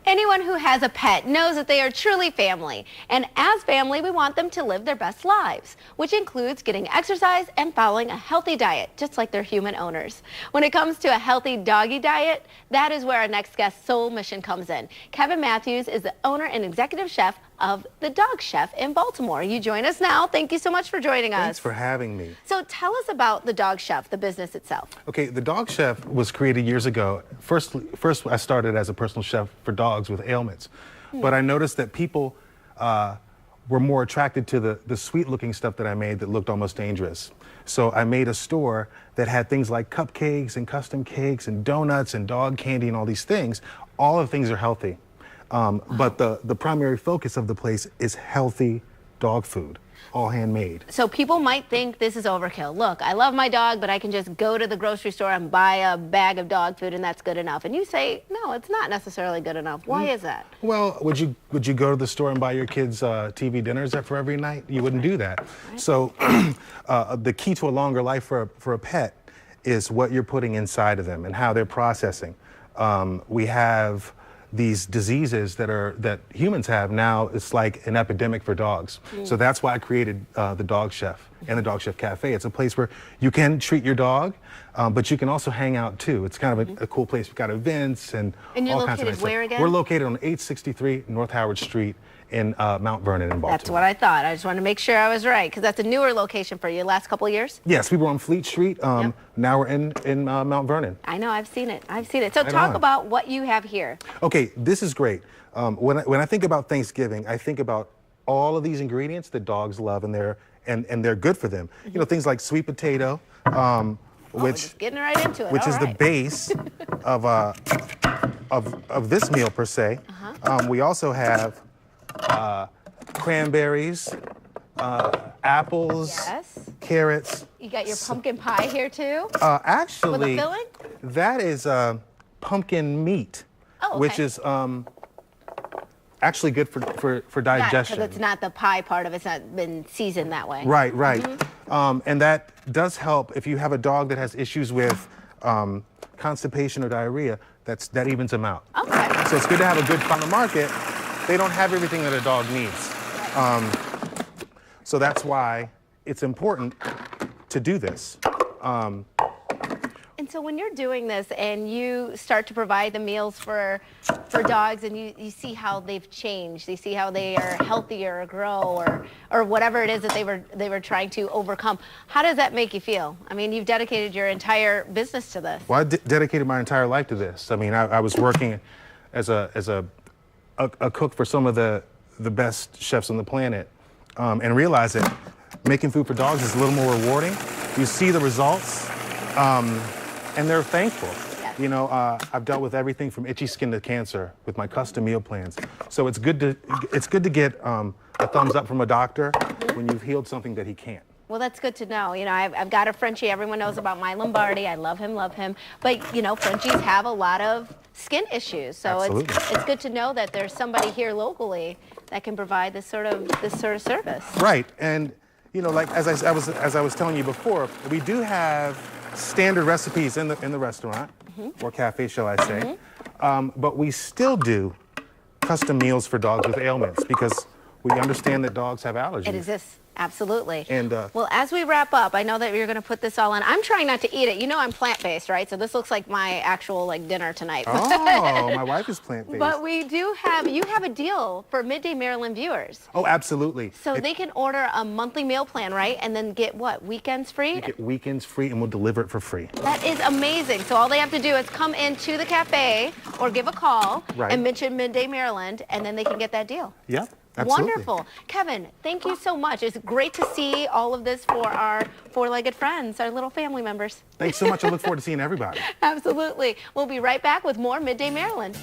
Anyone who has a pet knows that they are truly family. And as family, we want them to live their best lives, which includes getting exercise and following a healthy diet, just like their human owners. When it comes to a healthy doggy diet, that is where our next guest's sole mission comes in. Kevin Matthews is the owner and executive chef of The Dog Chef in Baltimore. You join us now. Thank you so much for joining us. Thanks for having me. So tell us about The Dog Chef, the business itself. Okay, The Dog Chef was created years ago. First I started as a personal chef for dogs with ailments. But I noticed that people were more attracted to the sweet-looking stuff that I made that looked almost dangerous. So I made a store that had things like cupcakes and custom cakes and donuts and dog candy and all these things. All of the things are healthy. But the primary focus of the place is healthy dog food, all handmade. So people might think this is overkill. Look, I love my dog, but I can just go to the grocery store and buy a bag of dog food and that's good enough. And you say, no, it's not necessarily good enough. Why is that? Well, would you go to the store and buy your kids TV dinners for every night? You wouldn't do that. Right. So the key to a longer life for a pet is what you're putting inside of them and how they're processing. We have these diseases that humans have now. It's like an epidemic for dogs. So that's why I created the Dog Chef and the Dog Chef Cafe. It's a place where you can treat your dog, but you can also hang out too. It's kind of a cool place. We've got events and you're all kinds of located nice where stuff. again? We're located on 863 North Howard Street in Mount Vernon in Baltimore. That's what I thought. I just wanted to make sure I was right, because that's a newer location for you. Last couple of years? Yes, we were on Fleet Street. Now we're in Mount Vernon. I know, I've seen it. I've seen it. So Right talk on. about what you have here. Okay, this is great. When I think about Thanksgiving, I think about all of these ingredients that dogs love, and they're good for them. You know, things like sweet potato, We're just getting right into it. which All is right. the base of this meal per se. We also have cranberries, apples, Yes. carrots. You got your pumpkin pie here too? Actually, With a filling? that is pumpkin meat, Oh, okay. which is actually good for digestion. Because it's not the pie part of it. It's not been seasoned that way. Right, right. And that does help if you have a dog that has issues with constipation or diarrhea. That evens them out. Okay. So it's good to have a good on the market. They don't have everything that a dog needs. So that's why it's important to do this. And so when you're doing this and you start to provide the meals for dogs, and you see how they've changed, you see how they are healthier or grow or whatever it is that they were trying to overcome, how does that make you feel? I mean, you've dedicated your entire business to this. Well, I dedicated my entire life to this. I mean, I was working as a cook for some of the best chefs on the planet, and realized that making food for dogs is a little more rewarding. You see the results, and they're thankful. Yes. You know, I've dealt with everything from itchy skin to cancer with my custom meal plans. So it's good to get a thumbs up from a doctor when you've healed something that he can't. Well, that's good to know. You know, I've got a Frenchie. Everyone knows about my Lombardi. I love him. But, you know, Frenchies have a lot of skin issues. So it's good to know that there's somebody here locally that can provide this sort of service. Right. And, you know, like as I was telling you before, we do have standard recipes in the restaurant, or cafe, shall I say. But we still do custom meals for dogs with ailments, because we understand that dogs have allergies. It exists. Absolutely. And well, as we wrap up, I know that you're going to put this all on. I'm trying not to eat it. You know I'm plant-based, right? So this looks like my actual dinner tonight. Oh, my wife is plant-based. But you have a deal for Midday Maryland viewers. Oh, absolutely. So they can order a monthly meal plan, right? And then get what? Weekends free? You get weekends free, and we'll deliver it for free. That is amazing. So all they have to do is come into the cafe or give a call and mention Midday Maryland, and then they can get that deal. Yeah. Absolutely. Wonderful. Kevin, thank you so much. It's great to see all of this for our four-legged friends, our little family members. Thanks so much. I look forward to seeing everybody. Absolutely. We'll be right back with more Midday Maryland.